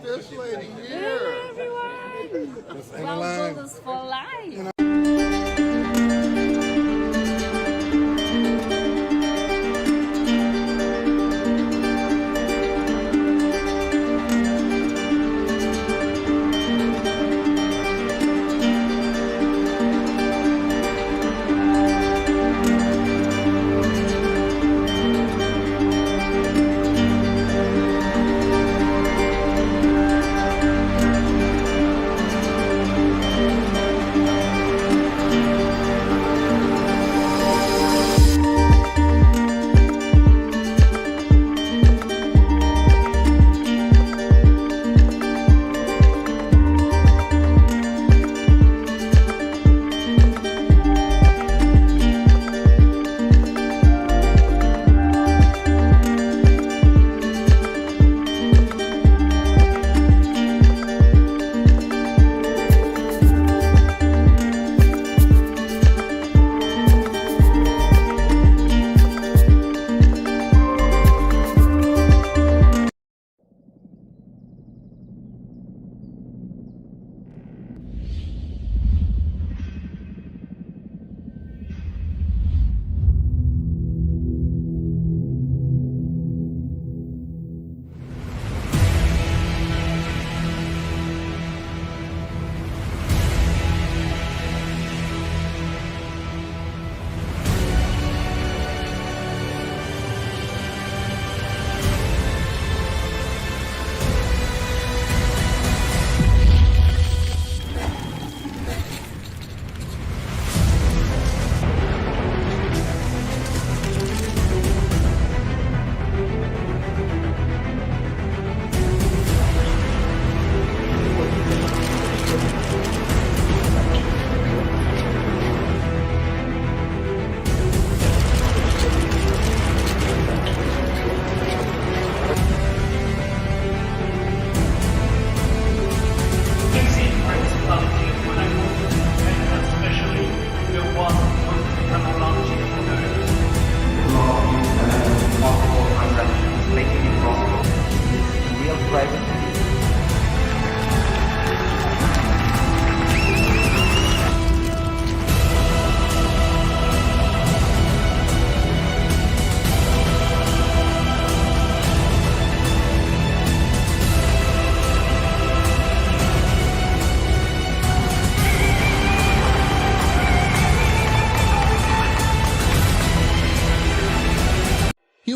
this lady here. Everyone. Well, gold is for life.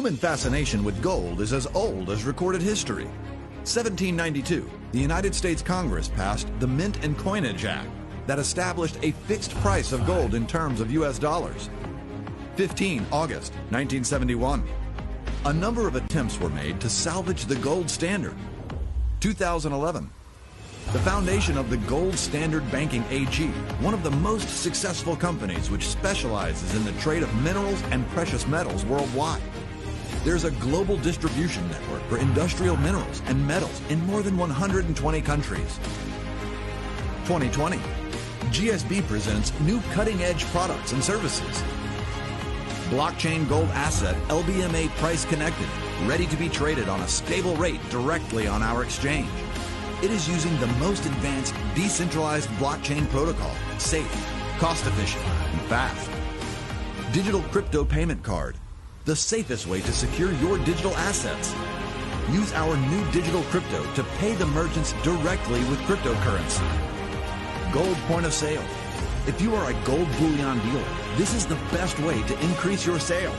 Human fascination with gold is as old as recorded history. 1792, the United States Congress passed the Mint and Coinage Act that established a fixed price of gold in terms of US dollars. 15 August 1971, a number of attempts were made to salvage the gold standard. 2011, the foundation of the Gold Standard Banking AG, one of the most successful companies which specializes in the trade of minerals and precious metals worldwide. There's a global distribution network for industrial minerals and metals in more than 120 countries. 2020, GSB presents new cutting-edge products and services. Blockchain Gold Asset LBMA Price Connected, ready to be traded on a stable rate directly on our exchange. It is using the most advanced decentralized blockchain protocol, safe, cost-efficient, and fast. Digital Crypto Payment Card, the safest way to secure your digital assets. Use our new digital crypto to pay the merchants directly with cryptocurrency. Gold Point of Sale. If you are a gold bullion dealer, this is the best way to increase your sales.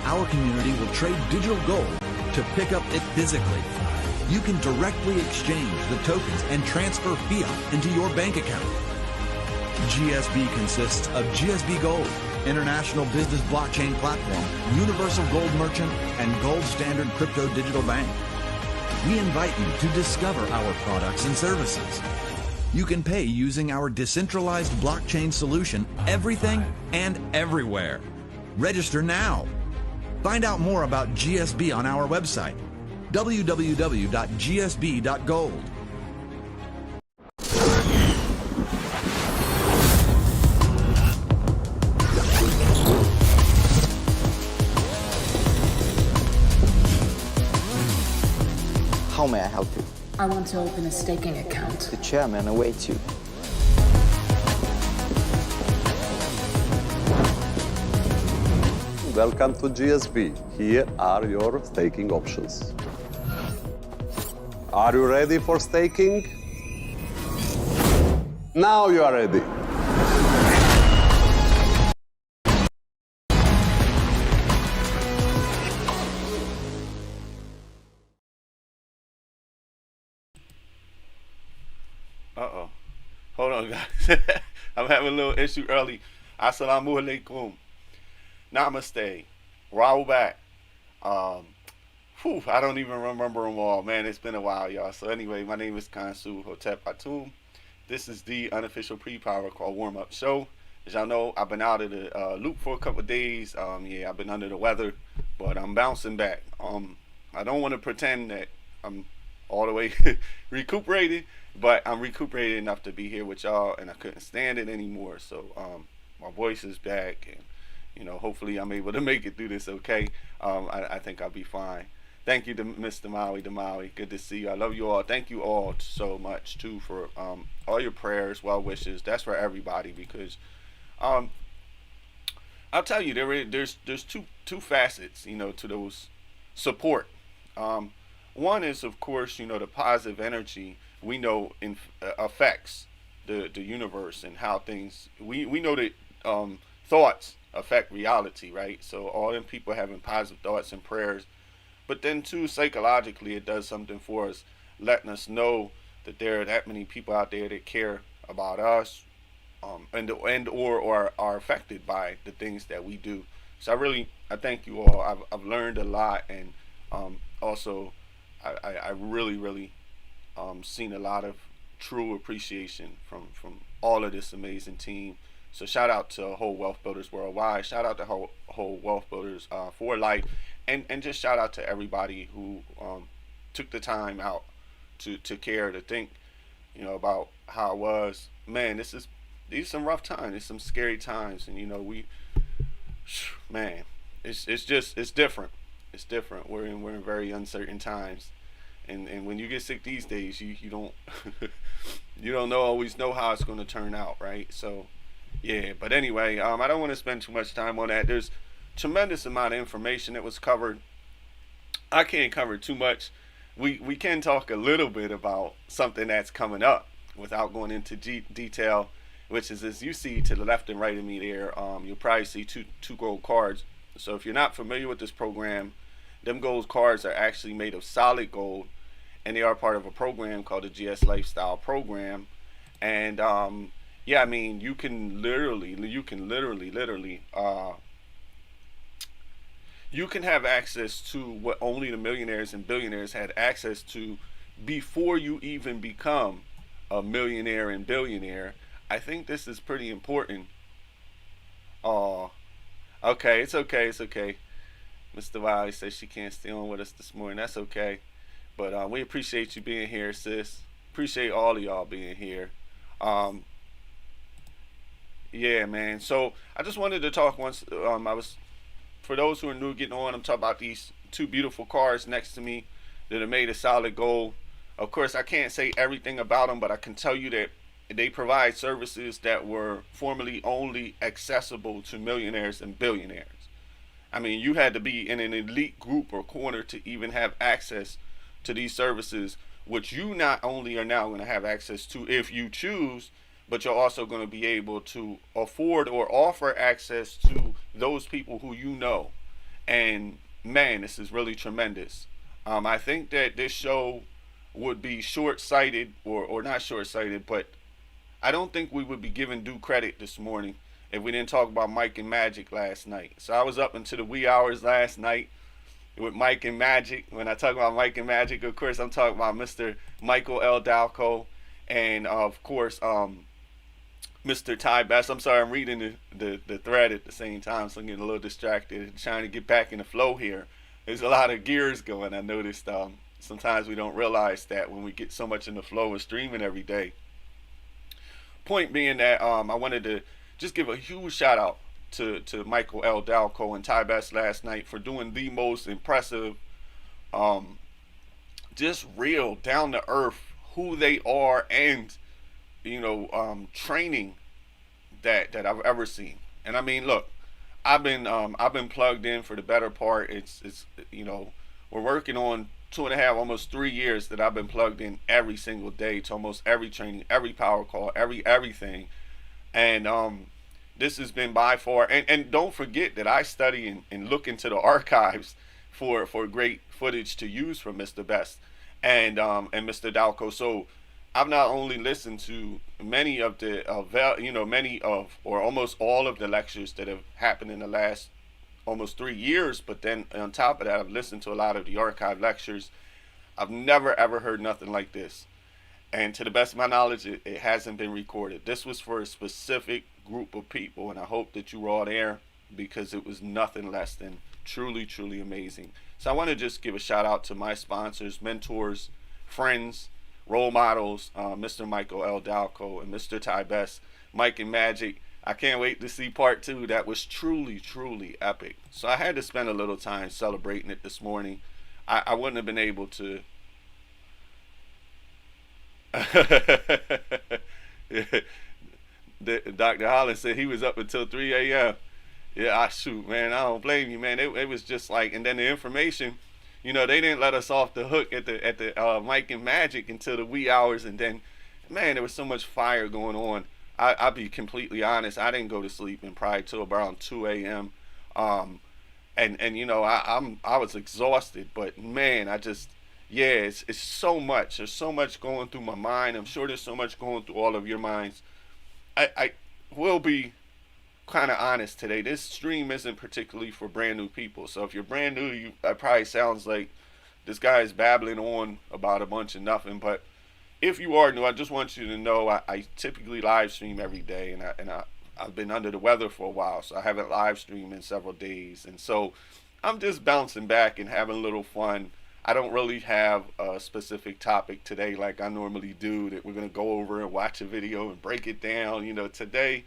Our community will trade digital gold to pick up it physically. You can directly exchange the tokens and transfer fiat into your bank account. GSB consists of GSB Gold, International Business Blockchain Platform, Universal Gold Merchant, and Gold Standard Crypto Digital Bank. We invite you to discover our products and services. You can pay using our decentralized blockchain solution, everything and everywhere. Register now. Find out more about GSB on our website, www.gsb.gold. How may I help you? I want to open a staking account. The chairman awaits you. Welcome to GSB. Here are your staking options. Are you ready for staking? Now you are ready. Uh-oh. Hold on, guys. I'm having a little issue early. Assalamu alaikum. Namaste. Rahul back. I don't even remember them all. Man, it's been a while, y'all. So anyway, my name is Kansu Hotep Atum. This is the unofficial pre-power call warm-up show. As y'all know, I've been out of the loop for a couple of days. Yeah, I've been under the weather, but I'm bouncing back. I don't want to pretend that I'm all the way recuperated, but I'm recuperated enough to be here with y'all, and I couldn't stand it anymore. So my voice is back, and hopefully I'm able to make it through this okay. I think I'll be fine. Thank you to Mr. Maui. Good to see you. I love you all. Thank you all so much too for all your prayers, well wishes. That's for everybody, because I'll tell you, there's two facets, to those support. One is, of course, the positive energy we know affects the universe and how things. We know that thoughts affect reality, right? So all them people having positive thoughts and prayers, but then too, psychologically, it does something for us, letting us know that there are that many people out there that care about us, or are affected by the things that we do. So I thank you all. I've learned a lot, and also I really seen a lot of true appreciation from all of this amazing team. So shout out to Whole Wealth Builders Worldwide. Shout out to Whole Wealth Builders for Life, and just shout out to everybody who took the time out to care, to think, about how it was. Man, these are some rough times. It's some scary times, and it's different. It's different. We're in very uncertain times, and when you get sick these days, you don't you don't always know how it's going to turn out, right? So. Yeah, but anyway, I don't want to spend too much time on that. There's tremendous amount of information that was covered. I can't cover too much. We can talk a little bit about something that's coming up without going into detail, which is, as you see to the left and right of me there, you'll probably see two gold cards. So if you're not familiar with this program, them gold cards are actually made of solid gold, and they are part of a program called the GS Lifestyle Program. And yeah, I mean, you can literally, you can have access to what only the millionaires and billionaires had access to before you even become a millionaire and billionaire. I think this is pretty important. Okay, it's okay. Mr. Wiley says she can't stay on with us this morning. That's okay. But we appreciate you being here, sis. Appreciate all of y'all being here. Yeah, man. So I just wanted to talk once. For those who are new getting on, I'm talking about these two beautiful cars next to me that are made of solid gold. Of course, I can't say everything about them, but I can tell you that they provide services that were formerly only accessible to millionaires and billionaires. I mean, you had to be in an elite group or corner to even have access to these services, which you not only are now going to have access to if you choose, but you're also going to be able to afford or offer access to those people who you know. And man, this is really tremendous. I think that this show would be short-sighted, or not short-sighted, but I don't think we would be given due credit this morning if we didn't talk about Mike and Magic last night. So I was up into the wee hours last night with Mike and Magic. When I talk about Mike and Magic, of course, I'm talking about Mr. Michael L. Dalco, and of course, Mr. Ty Bass. I'm sorry, I'm reading the thread at the same time, so I'm getting a little distracted and trying to get back in the flow here. There's a lot of gears going. I noticed sometimes we don't realize that when we get so much in the flow of streaming every day. Point being that I wanted to just give a huge shout out to Michael L. Dalco and Ty Bass last night for doing the most impressive just real, down to earth, who they are, and training that I've ever seen. And I mean, look, I've been plugged in for the better part. It's we're working on 2.5, almost 3 years that I've been plugged in every single day to almost every training, every power call, everything. And this has been by far, and don't forget that I study and look into the archives for great footage to use from Mr. Best and Mr. Dalco. So I've not only listened to many of or almost all of the lectures that have happened in the last almost 3 years, but then on top of that, I've listened to a lot of the archive lectures. I've never ever heard nothing like this. And to the best of my knowledge, it hasn't been recorded. This was for a specific group of people, and I hope that you were all there, because it was nothing less than truly, truly amazing. So I want to just give a shout out to my sponsors, mentors, friends, role models, Mr. Michael L. Dalco and Mr. Ty Best, Mike and Magic. I can't wait to see part 2. That was truly, truly epic. So I had to spend a little time celebrating it this morning. I wouldn't have been able to. Dr. Holland said he was up until 3 a.m. Yeah, shoot, man, I don't blame you, man. It was just like, and then the information, they didn't let us off the hook at the Mike and Magic until the wee hours, and then, man, there was so much fire going on. I'll be completely honest, I didn't go to sleep in probably till around 2 a.m. And I was exhausted, but man, it's so much. There's so much going through my mind. I'm sure there's so much going through all of your minds. I will be kind of honest today. This stream isn't particularly for brand new people. So if you're brand new, it probably sounds like this guy is babbling on about a bunch of nothing. But if you are new, I just want you to know I typically live stream every day, and I've been under the weather for a while, so I haven't live streamed in several days. And so I'm just bouncing back and having a little fun. I don't really have a specific topic today like I normally do that we're going to go over and watch a video and break it down. Today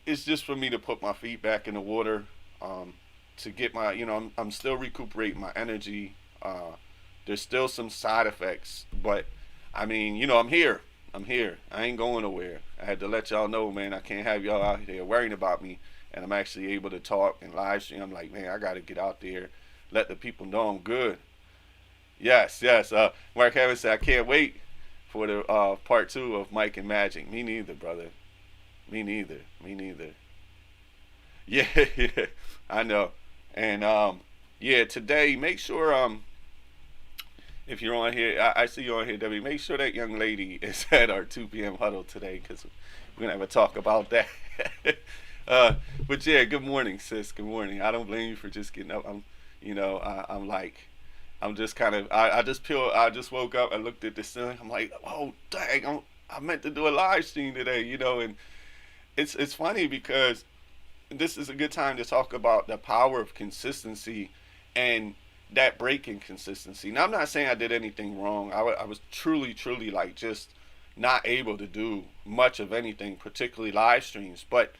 it's just for me to put my feet back in the water, to get my, I'm still recuperating my energy. There's still some side effects, but I mean, I'm here. I ain't going nowhere. I had to let y'all know, man, I can't have y'all out there worrying about me, and I'm actually able to talk and live stream. I'm like, man, I got to get out there, let the people know I'm good. Yes. Mark Evans said, I can't wait for the part 2 of Mike and Magic. Me neither, brother. Me neither. Yeah, I know. And today, make sure if you're on here, I see you on here, Debbie, make sure that young lady is at our 2 p.m. huddle today, because we're going to have a talk about that. But yeah, good morning, sis. Good morning. I don't blame you for just getting up. I'm just kind of, I just woke up, I looked at the sun, I'm like, oh, dang, I meant to do a live stream today, and it's funny because this is a good time to talk about the power of consistency and that break in consistency. Now, I'm not saying I did anything wrong. I was truly, truly like just not able to do much of anything, particularly live streams, but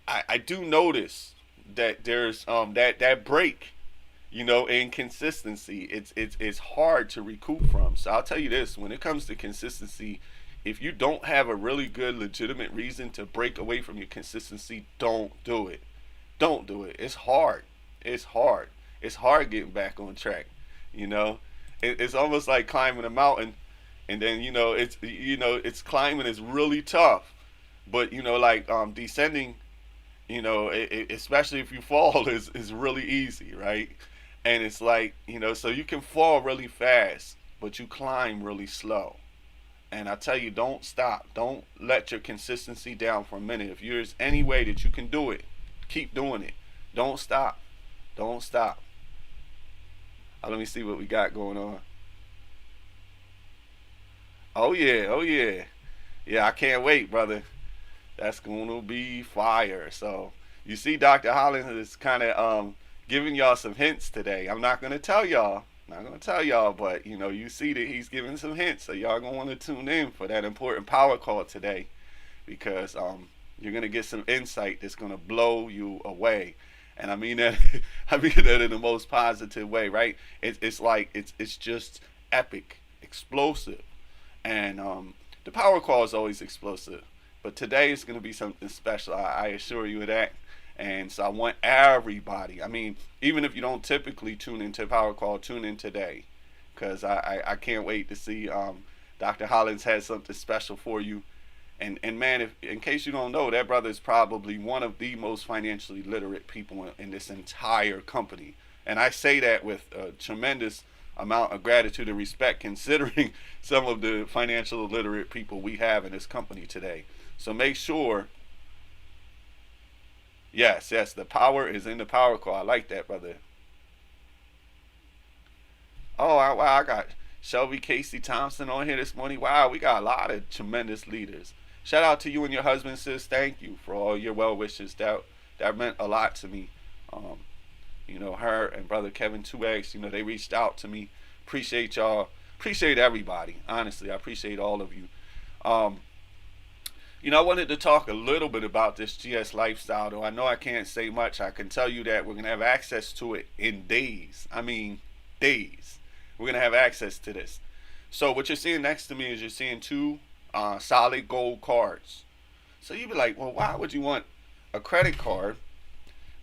I do notice that there's that break, inconsistency. It's hard to recoup from. So I'll tell you this, when it comes to consistency, if you don't have a really good legitimate reason to break away from your consistency, don't do it. It's hard getting back on track. It's almost like climbing a mountain, and then it's climbing is really tough, but descending, especially if you fall, is really easy, right? And it's like, so you can fall really fast, but you climb really slow. And I tell you, don't stop. Don't let your consistency down for a minute. If there's any way that you can do it, keep doing it. Don't stop. Let me see what we got going on. Oh yeah. Yeah, I can't wait, brother. That's going to be fire. So you see, Dr. Holland is kind of giving y'all some hints today. I'm not going to tell y'all, but you see that he's giving some hints, so y'all going to want to tune in for that important power call today, because you're going to get some insight that's going to blow you away. And I mean that I mean that in the most positive way, right? It's like it's just epic, explosive, and the power call is always explosive. But today is going to be something special. I assure you of that. And so I want everybody. I mean, even if you don't typically tune into Power Call, tune in today, because I can't wait to see. Dr. Hollins has something special for you. And man, if in case you don't know, that brother is probably one of the most financially literate people in this entire company. And I say that with a tremendous amount of gratitude and respect, considering some of the financial literate people we have in this company today. So make sure, yes, the power is in the power call. I like that, brother. Oh, wow, I got Shelby Casey Thompson on here this morning. Wow, we got a lot of tremendous leaders. Shout out to you and your husband, sis. Thank you for all your well wishes. That meant a lot to me. You know, her and brother Kevin 2X, you know, they reached out to me. Appreciate y'all. Appreciate everybody. Honestly, I appreciate all of you. You know, I wanted to talk a little bit about this GS lifestyle, though I know I can't say much. I can tell you that we're going to have access to it in days. I mean, days. We're going to have access to this. So what you're seeing next to me is you're seeing two solid gold cards. So you'd be like, well, why would you want a credit card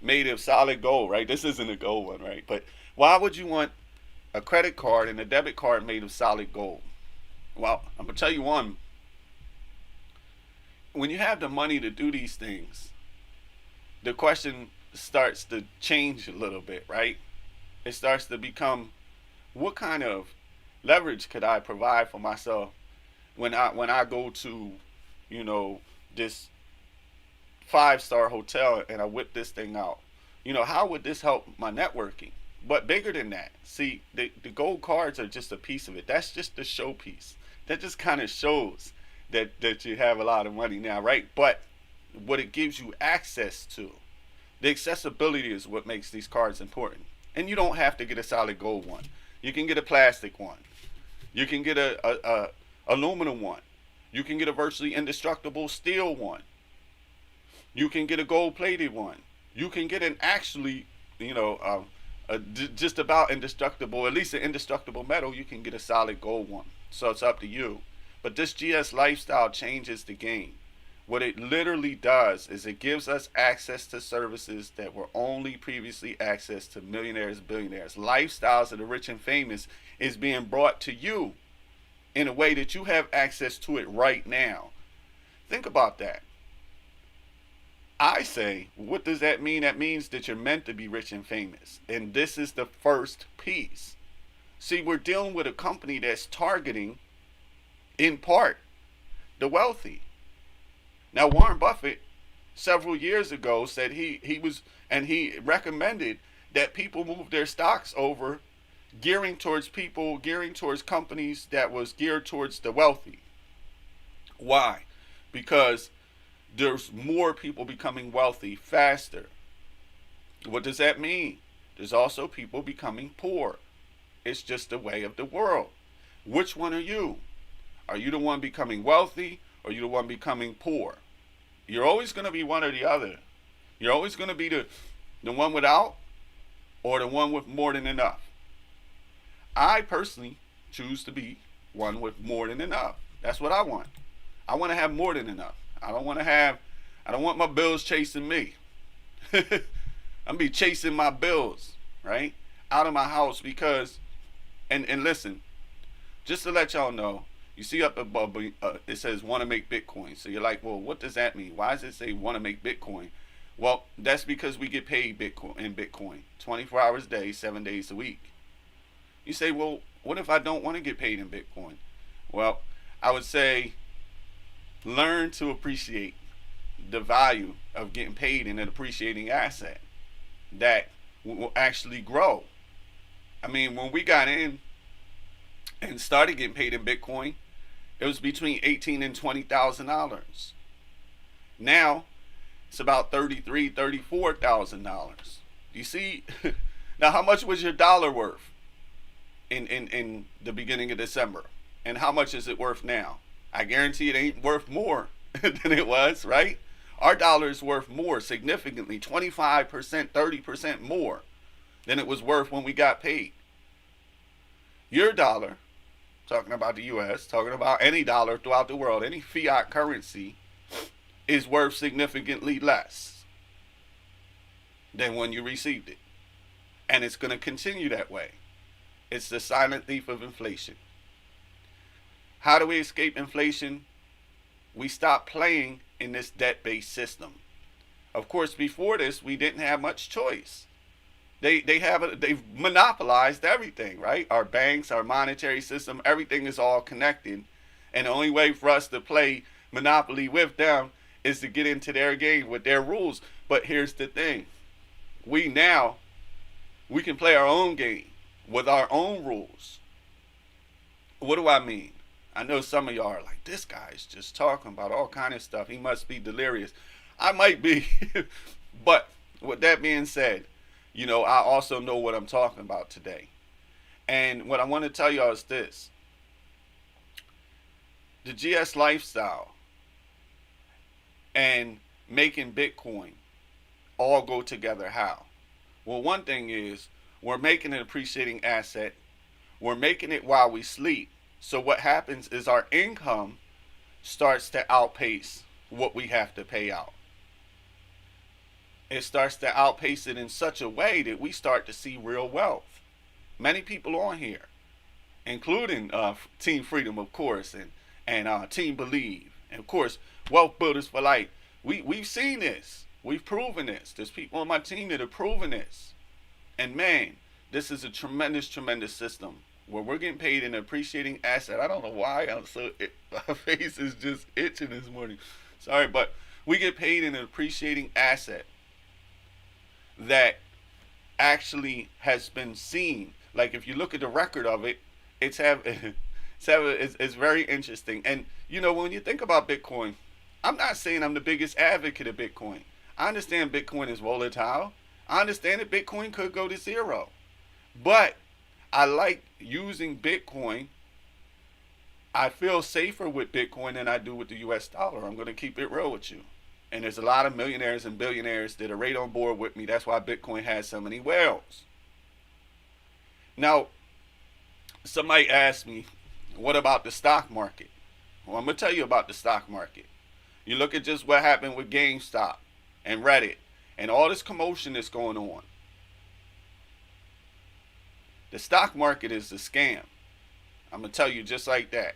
made of solid gold, right? This isn't a gold one, right? But why would you want a credit card and a debit card made of solid gold? Well, I'm going to tell you one. When you have the money to do these things, the question starts to change a little bit, right? It starts to become, what kind of leverage could I provide for myself when I go to, you know, this 5-star hotel and I whip this thing out? You know, how would this help my networking? But bigger than that, see, the gold cards are just a piece of it. That's just the showpiece. That just kind of shows that you have a lot of money now, right? But what it gives you access to, the accessibility is what makes these cards important. And you don't have to get a solid gold one. You can get a plastic one. You can get a aluminum one. You can get a virtually indestructible steel one. You can get a gold-plated one. You can get an actually, you know, just about indestructible, at least an indestructible metal. You can get a solid gold one. So it's up to you. But this GS lifestyle changes the game. What it literally does is it gives us access to services that were only previously accessed to millionaires, billionaires. Lifestyles of the rich and famous is being brought to you in a way that you have access to it right now. Think about that. I say, what does that mean? That means that you're meant to be rich and famous. And this is the first piece. See, we're dealing with a company that's targeting, in part, the wealthy. Now, Warren Buffett, several years ago, said he recommended that people move their stocks over, gearing towards companies that was geared towards the wealthy. Why? Because there's more people becoming wealthy faster. What does that mean? There's also people becoming poor. It's just the way of the world. Which one are you? Are you the one becoming wealthy, or are you the one becoming poor? You're always going to be one or the other. You're always going to be the one without, or the one with more than enough. I personally choose to be one with more than enough. That's what I want. I want to have more than enough. I don't want my bills chasing me. I'm be chasing my bills, right? Out of my house, because, and listen, just to let y'all know, you see up above, it says want to make Bitcoin. So you're like, well, what does that mean? Why does it say want to make Bitcoin? Well, that's because we get paid Bitcoin 24 hours a day, 7 days a week. You say, well, what if I don't want to get paid in Bitcoin? Well, I would say learn to appreciate the value of getting paid in an appreciating asset that will actually grow. I mean, when we got in and started getting paid in Bitcoin, it was between $18,000 and $20,000. Now it's about $33,000, $34,000. You see, now how much was your dollar worth in the beginning of December, and how much is it worth now? I guarantee it ain't worth more than it was, right? Our dollar is worth more, significantly, 25%, 30% more than it was worth when we got paid. Your dollar, talking about the U.S., talking about any dollar throughout the world, any fiat currency, is worth significantly less than when you received it. And it's going to continue that way. It's the silent thief of inflation. How do we escape inflation? We stop playing in this debt-based system. Of course, before this, we didn't have much choice. They've monopolized everything, right? Our banks, our monetary system, everything is all connected. And the only way for us to play Monopoly with them is to get into their game with their rules. But here's the thing. We can play our own game with our own rules. What do I mean? I know some of y'all are like, this guy's just talking about all kind of stuff. He must be delirious. I might be. But with that being said, I also know what I'm talking about today. And what I want to tell y'all is this. The GS lifestyle and making Bitcoin all go together. How? Well, one thing is we're making an appreciating asset. We're making it while we sleep. So what happens is our income starts to outpace what we have to pay out. It starts to outpace it in such a way that we start to see real wealth. Many people on here, including Team Freedom, of course, and Team Believe, and of course, Wealth Builders for Life. We've seen this. We've proven this. There's people on my team that have proven this. And man, this is a tremendous, tremendous system where we're getting paid an appreciating asset. I don't know why my face is just itching this morning. Sorry, but we get paid an appreciating asset that actually has been seen. Like if you look at the record of it, it's very interesting. And when you think about Bitcoin, I'm not saying I'm the biggest advocate of Bitcoin. I understand Bitcoin is volatile. I understand that Bitcoin could go to zero. But I like using Bitcoin. I feel safer with Bitcoin than I do with the US dollar. I'm going to keep it real with you. And there's a lot of millionaires and billionaires that are right on board with me. That's why Bitcoin has so many whales. Now, somebody asked me, what about the stock market? Well, I'm going to tell you about the stock market. You look at just what happened with GameStop and Reddit and all this commotion that's going on. The stock market is a scam. I'm going to tell you just like that.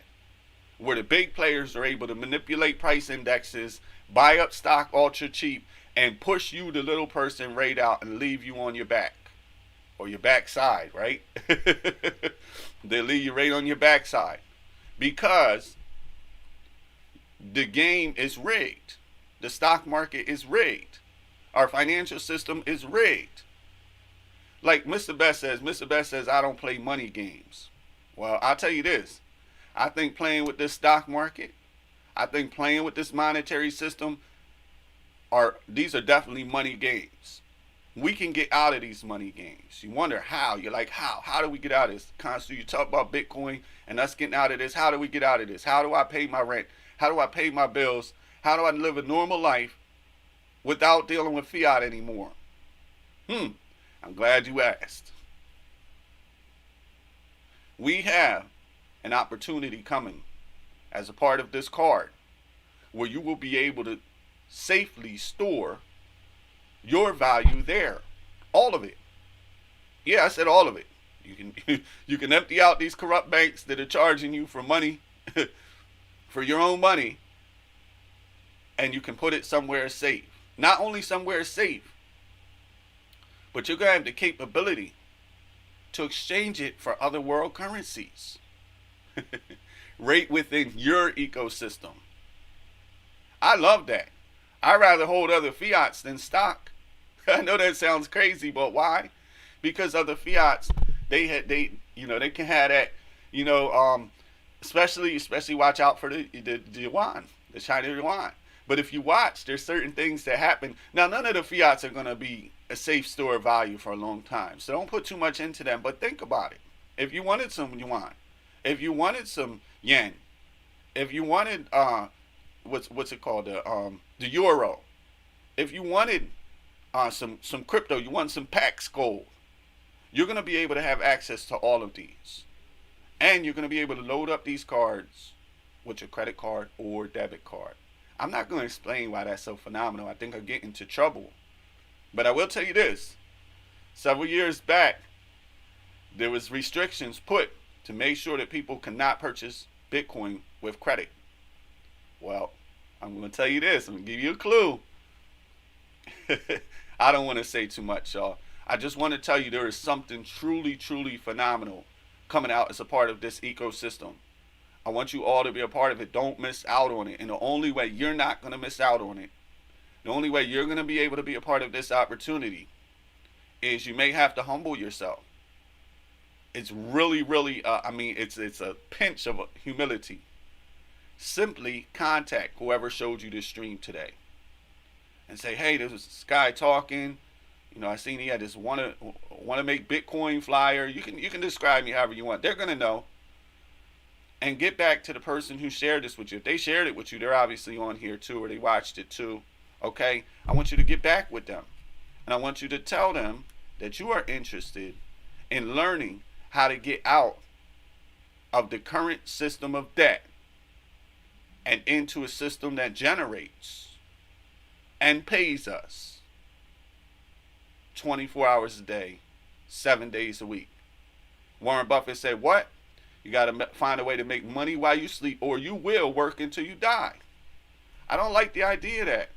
Where the big players are able to manipulate price indexes, buy up stock ultra cheap, and push you, the little person, right out and leave you on your back. Or your backside, right? They leave you right on your backside. Because the game is rigged. The stock market is rigged. Our financial system is rigged. Like Mr. Best says, I don't play money games. Well, I'll tell you this. I think playing with this stock market, I think playing with this monetary system, these are definitely money games. We can get out of these money games. You wonder how. You're like, how? How do we get out of this? Constantly, you talk about Bitcoin and us getting out of this. How do we get out of this? How do I pay my rent? How do I pay my bills? How do I live a normal life without dealing with fiat anymore? I'm glad you asked. We have an opportunity coming as a part of this card where you will be able to safely store your value there. All of it. Yeah, I said all of it. You can empty out these corrupt banks that are charging you for money, for your own money, and you can put it somewhere safe. Not only somewhere safe, but you're going to have the capability to exchange it for other world currencies. Right within your ecosystem. I love that. I'd rather hold other fiats than stock. I know that sounds crazy, but why? Because other fiats, they can have that, especially watch out for the yuan, the China yuan. But if you watch, there's certain things that happen. Now, none of the fiats are going to be a safe store of value for a long time. So don't put too much into them, but think about it. If you wanted some yuan, if you wanted some yen, if you wanted, what's it called, the euro, if you wanted some crypto, you want some Pax gold, you're going to be able to have access to all of these. And you're going to be able to load up these cards with your credit card or debit card. I'm not going to explain why that's so phenomenal. I think I'll get into trouble. But I will tell you this. Several years back, there was restrictions put to make sure that people cannot purchase Bitcoin with credit. Well, I'm going to tell you this. I'm going to give you a clue. I don't want to say too much, y'all. I just want to tell you there is something truly, truly phenomenal coming out as a part of this ecosystem. I want you all to be a part of it. Don't miss out on it. And the only way you're not going to miss out on it, the only way you're going to be able to be a part of this opportunity is you may have to humble yourself. It's really, really, it's a pinch of humility. Simply contact whoever showed you this stream today and say, hey, this is this guy talking. You know, I seen he had this want to make Bitcoin flyer. You can describe me however you want. They're going to know. And get back to the person who shared this with you. If they shared it with you, they're obviously on here too, or they watched it too. Okay? I want you to get back with them. And I want you to tell them that you are interested in learning how to get out of the current system of debt and into a system that generates and pays us 24 hours a day, 7 days a week. Warren Buffett said, what? You got to find a way to make money while you sleep, or you will work until you die. I don't like the idea of that.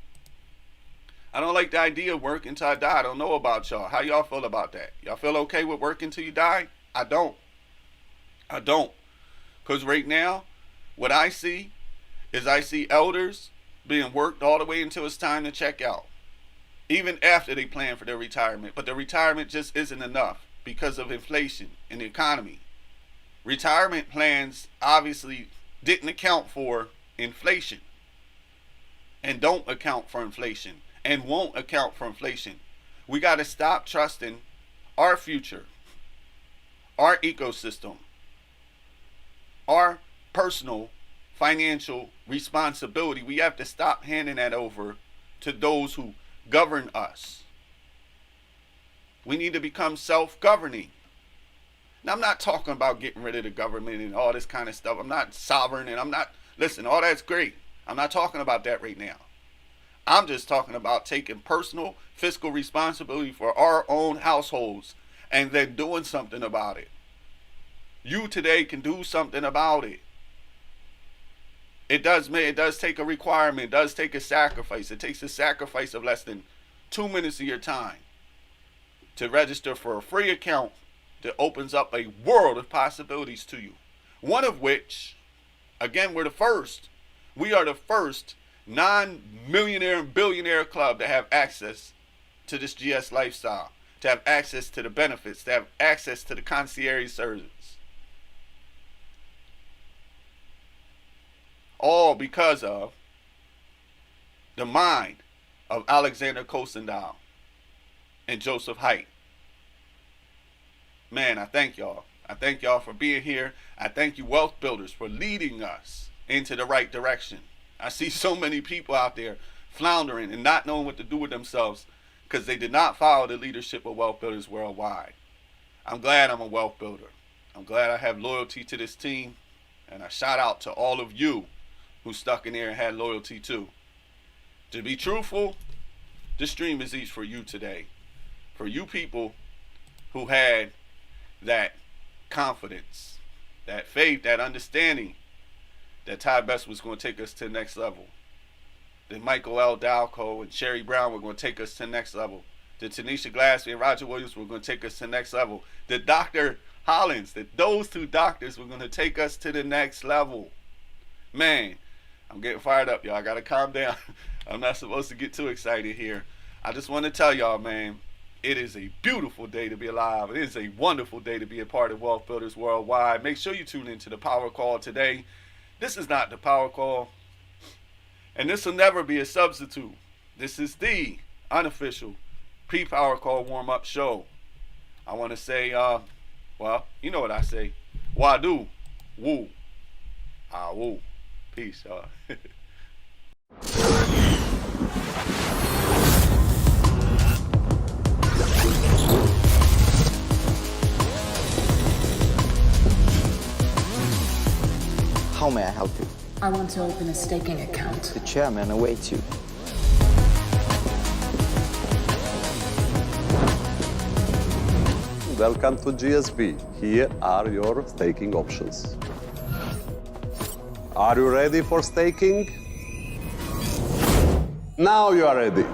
I don't like the idea of work until I die. I don't know about y'all. How y'all feel about that? Y'all feel okay with working until you die? I don't. I don't. Because right now, what I see is I see elders being worked all the way until it's time to check out. Even after they plan for their retirement. But their retirement just isn't enough because of inflation in the economy. Retirement plans obviously didn't account for inflation and don't account for inflation and won't account for inflation. We got to stop trusting our future, our ecosystem, our personal financial responsibility. We have to stop handing that over to those who govern us. We need to become self-governing. Now, I'm not talking about getting rid of the government and all this kind of stuff. I'm not sovereign and listen, all that's great. I'm not talking about that right now. I'm just talking about taking personal fiscal responsibility for our own households and then doing something about it. You today can do something about it. It does take a requirement. It does take a sacrifice. It takes a sacrifice of less than 2 minutes of your time to register for a free account that opens up a world of possibilities to you. One of which, again, we're the first. We are the first non-millionaire and billionaire club to have access to this GS lifestyle, to have access to the benefits, to have access to the concierge service. All because of the mind of Alexander Kosendahl and Joseph Haidt. Man, I thank y'all. I thank y'all for being here. I thank you, Wealth Builders, for leading us into the right direction. I see so many people out there floundering and not knowing what to do with themselves because they did not follow the leadership of Wealth Builders Worldwide. I'm glad I'm a wealth builder. I'm glad I have loyalty to this team. And I shout out to all of you who stuck in there and had loyalty too. To be truthful, this stream is each for you today. For you people who had that confidence, that faith, that understanding that Ty Best was going to take us to the next level. That Michael L. Dalco and Sherry Brown were going to take us to the next level. That Tanisha Glassby and Roger Williams were going to take us to the next level. That Dr. Hollins, that those two doctors were going to take us to the next level. Man, I'm getting fired up, y'all. I got to calm down. I'm not supposed to get too excited here. I just want to tell y'all, man, it is a beautiful day to be alive. It is a wonderful day to be a part of Wealth Builders Worldwide. Make sure you tune into the Power Call today. This is not the Power Call, and this will never be a substitute. This is the unofficial pre-Power Call warm-up show. I want to say, well, you know what I say. Wadu, woo, ah woo. Peace, y'all. may I help you? I want to open a staking account. The chairman awaits you. Welcome to GSB. Here are your staking options. Are you ready for staking? Now you are ready.